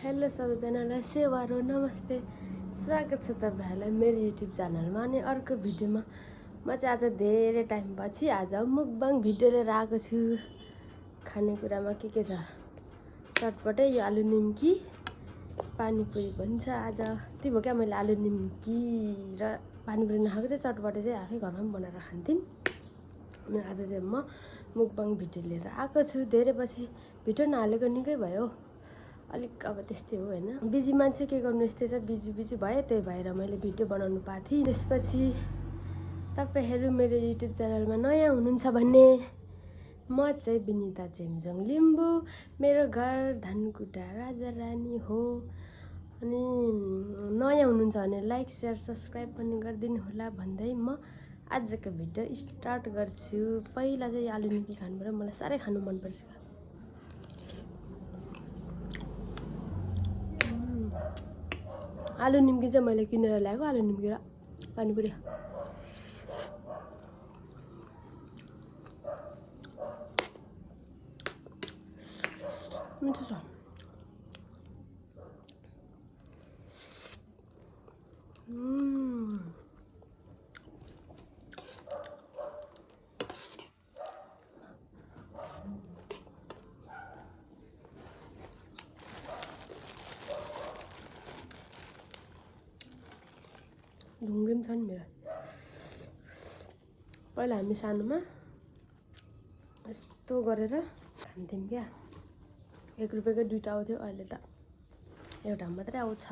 Hello सबैजनालाई सेवारो नमस्ते स्वागत छ तपाईहरुलाई मेरो युट्युब च्यानलमा अनि अर्को भिडियोमा म चाहिँ आज धेरै टाइम पछि आज मुकबाङ भिडियो लिएर आएको छु। खानेकुरामा के छ चटपटे यो आलु निम्की पानीपुरी पनि छ। आज त्यही भयो क्या मैले आलु निम्की र पानीपुरी नखाएको चाहिँ चटपटे चाहिँ आफै घरमा पनि बनाएर खान्थिम। अनि आज चाहिँ म मुकबाङ भिडियो लिएर आएको छु। धेरै पछि भिडियो नहालेको निकै भयो अलिक अब त्यस्तै हो हैन। बिजी मान्छे के गर्नु यस्तै छ बिजी भए त्यही भएर मैले भिडियो बनाउनु पाएको थिएँ। त्यसपछि तपाईहरु मेरो युट्युब च्यानलमा नयाँ हुनुहुन्छ भने म चाहिँ विनिता चेम्जोङ लिम्बू मेरो घर धनकुटा राजारानी हो। अनि नयाँ हुनुहुन्छ भने लाइक शेयर सब्स्क्राइब पनि गरिदिनु होला भन्दै म आजको भिडियो स्टार्ट गर्छु। पहिला चाहिँ आलु निम्की खानु पर्यो, मलाई साह्रै खानु मन पर्छ। आलु निम्की चाहिँ मैले किनेर ल्याएको आलु निम्की र पानीपुरी। मिठो छ। ढुङ्ग्री पनि छ नि मेरो। पहिला हामी सानोमा यस्तो गरेर खान्थ्यौँ क्या। 1 रुपैयाँकै 2टा आउँथ्यो, अहिले त एउटा मात्रै आउँछ।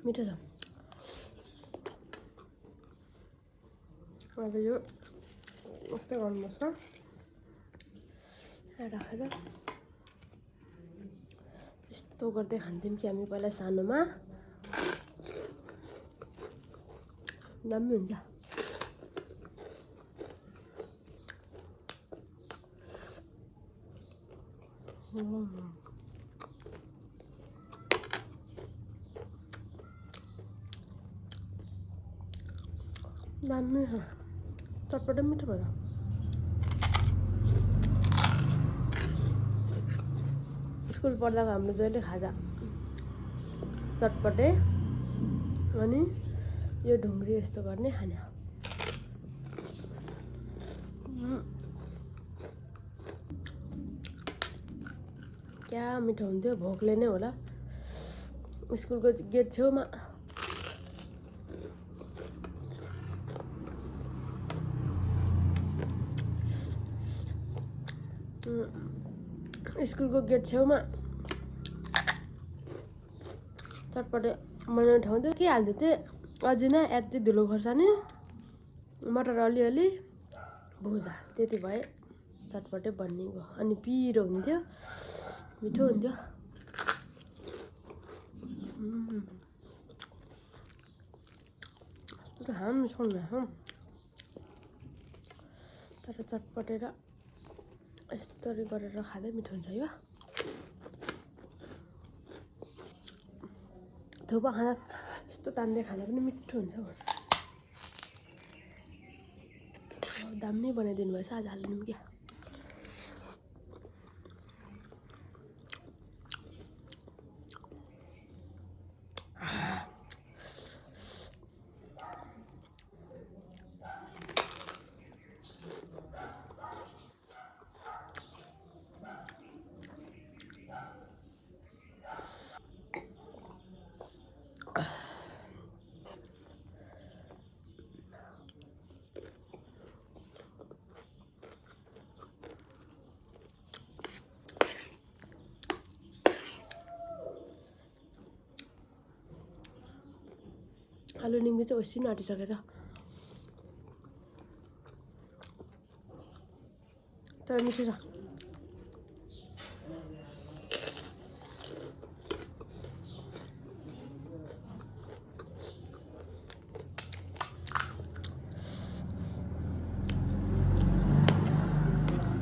मिठो छ। अब यो यस्तै गर्नुपर्छ राखेर यस्तो गर्दै खान्थ्यौँ कि हामी पहिला सानोमा। दामी हुन्छ। दामी छ। चटपटे मिठो भयो। स्कुल पढ्दाको हाम्रो जहिले खाजा चटपटे अनि यो ढुङ्ग्री यस्तो गर्ने खाने। क्या मिठो हुन्थ्यो। भोकले नै होला स्कुलको गेट छेउमा चटपटे बनाउने ठाउँ थियो। के हाल्दै थिएँ अजिना यति धुलो खोर्सानी मटर अलिअलि भुजा त्यति भए चटपटे बनिएको। अनि पिरो हुन्थ्यो मिठो हुन्थ्यो। हामी सुन्नु तर चटपटे र यस्तरी गरेर खाँदै मिठो हुन्छ यो। थुपा खाँदा यस्तो तान्दै खाँदा पनि मिठो हुन्छ। दामी बनाइदिनु भएछ आज आलु निम्की। आलु निम्की चाहिँ ओसिनु आँटिसकेछ तर मिठो छ।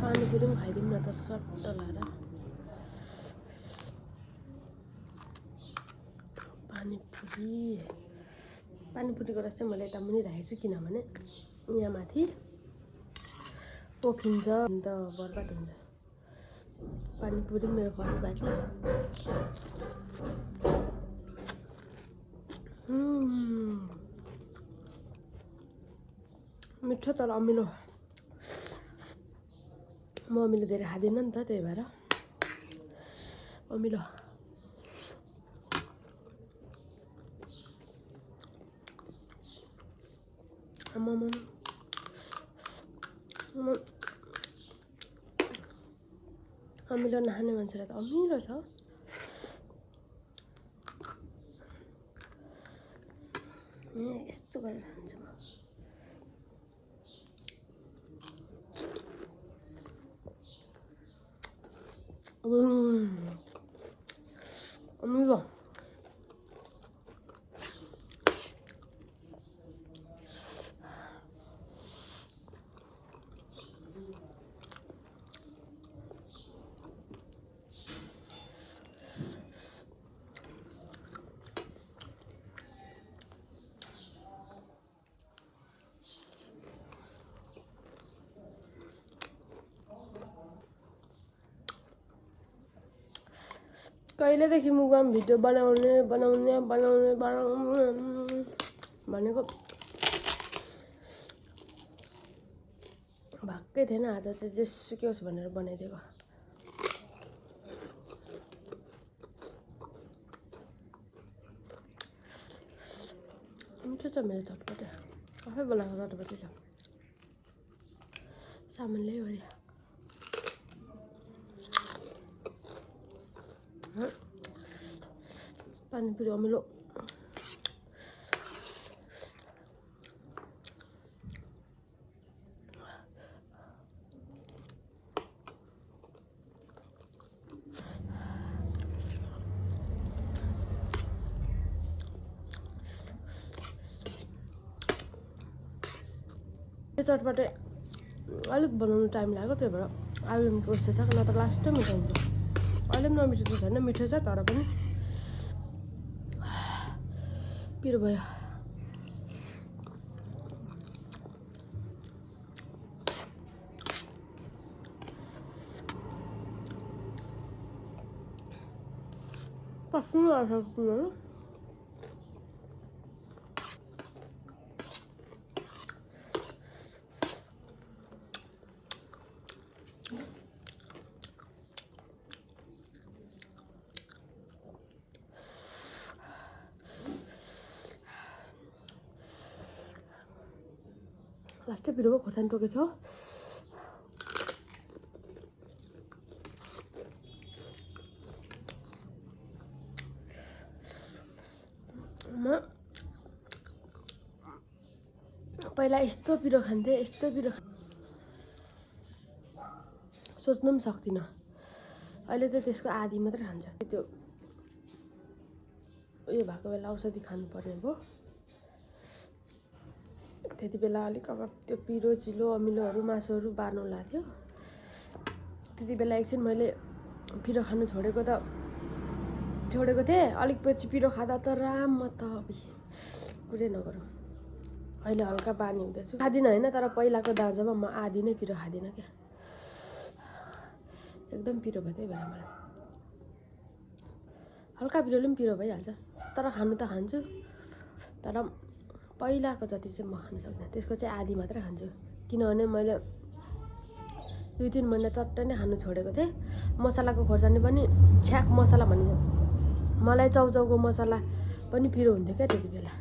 पानीपुरी पनि खाइदिउँ न त सट्ट लाएर। पानीपुरी पानीपुरीको रस चाहिँ मैले यता मुनि राखेको छु किनभने यहाँ माथि पोखिन्छ अन्त बर्बाद हुन्छ। पानीपुरी मेरो फर्स्ट बाइट ल। मिठो तर अमिलो। म अमिलो धेरै खाँदिनँ नि त त्यही भएर अमिलो। अमिलो नखाने मान्छेलाई त अमिलो छ। यस्तो गरेर खान्छु म। अमिलो कहिलेदेखि मुकबाङ भिडियो बनाउने भनेको भएकै थिएन। आज चाहिँ जेसुकै होस् भनेर बनाइदिएको। मिठो छ मेरो चटपटे। आफै बनाएको चटपटे छ। सामान ल्यायो अरे। पानीपुरी अमिलो। चटपटे अलिक बनाउनु टाइम लाग्यो त्यही भएर आलु कोसेको छ नत्र लास्टै मिठो हुन्छ। अहिले पनि नमिठो त छैन, मिठो छ तर पनि पिरो भयो। पस्नु आएको पिरो लास्टै पिरो भयो। खोर्सानी टोकेको छ। म पहिला यस्तो पिरो खान्थेँ, यस्तो पिरो सोच्नु पनि सक्दिनँ। अहिले त त्यसको आधी मात्रै खान्छ। त्यो उयो भएको बेला औषधि खानुपर्ने भयो। त्यति बेला अलिक अब त्यो पिरो चिलो अमिलोहरू मासुहरू बार्नु लाग्थ्यो। त्यति बेला एकछिन मैले पिरो खानु छोडेको थिएँ। अलिक पछि पिरो खाँदा त राम त कुरै नगरौँ। अहिले हल्का बानी हुँदैछु। खाँदिनँ होइन, तर पहिलाको दाजुमा म आधी नै पिरो खाँदिनँ क्या। एकदम पिरो भयो त्यही भएर मलाई हल्का पिरोले पनि पिरो भइहाल्छ। तर खानु त खान्छु, तर पहिलाको जति चाहिँ म खान सक्दिनँ। त्यसको चाहिँ आधी मात्रै खान्छु किनभने मैले 2-3 महिना चट्टै नै खानु छोडेको थिएँ। मसलाको खोर्सानी पनि छ्याक मसला भनिन्छ। मलाई चाउचाउको मसला पनि पिरो हुन्थ्यो क्या त्यति बेला।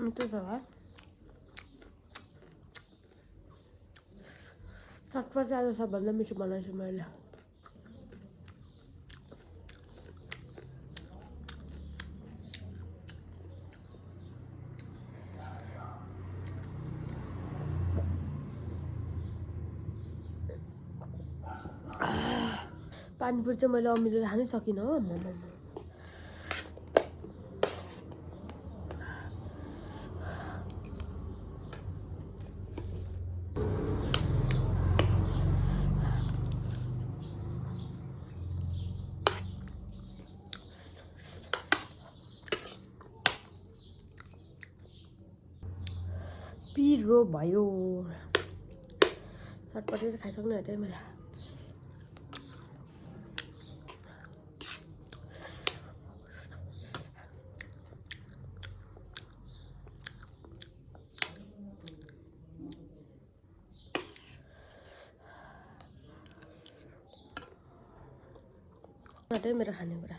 मिठो छ है। चटपट चाहिँ आज सबभन्दा मिठो बनाउँछु मैले। पानीपुरी चाहिँ मैले अमिलो खानै सकिनँ हो। पिरो भयो। चटपटे चाहिँ खाइसक्नु आँटे मैले। आँटे मेरो खानेकुरा।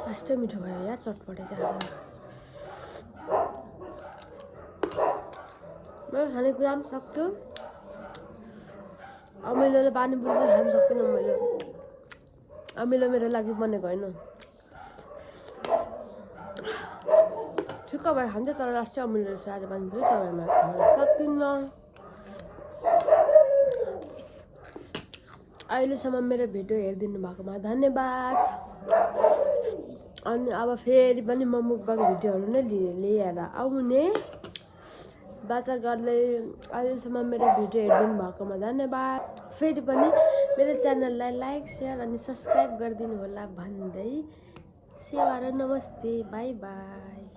लास्टै मिठो भयो यार चटपटे चाहिँ आज। मेरो खानेकुरा पनि सक्यो। अमिलोले पानीपुरी चाहिँ खानु सक्दिनँ मैले। अमिलो मेरो लागि बनेको होइन। ठिक्क भयो खान्छ तर लास्टै अमिलो रहेछ आज पानीपुरी। सबैमा खान सक्दिनँ। अहिलेसम्म मेरो भिडियो हेरिदिनु भएकोमा धन्यवाद। अनि अब फेरि पनि म मुकबाङ भिडियोहरू नै लिएर आउने बाचा गर्दै। अहिलेसम्म मेरो भिडियो हेरिदिनु भएकोमा धन्यवाद। फेरि पनि मेरो च्यानललाई लाइक सेयर अनि सब्सक्राइब गरिदिनु होला भन्दै सेवा र नमस्ते बाई बाई।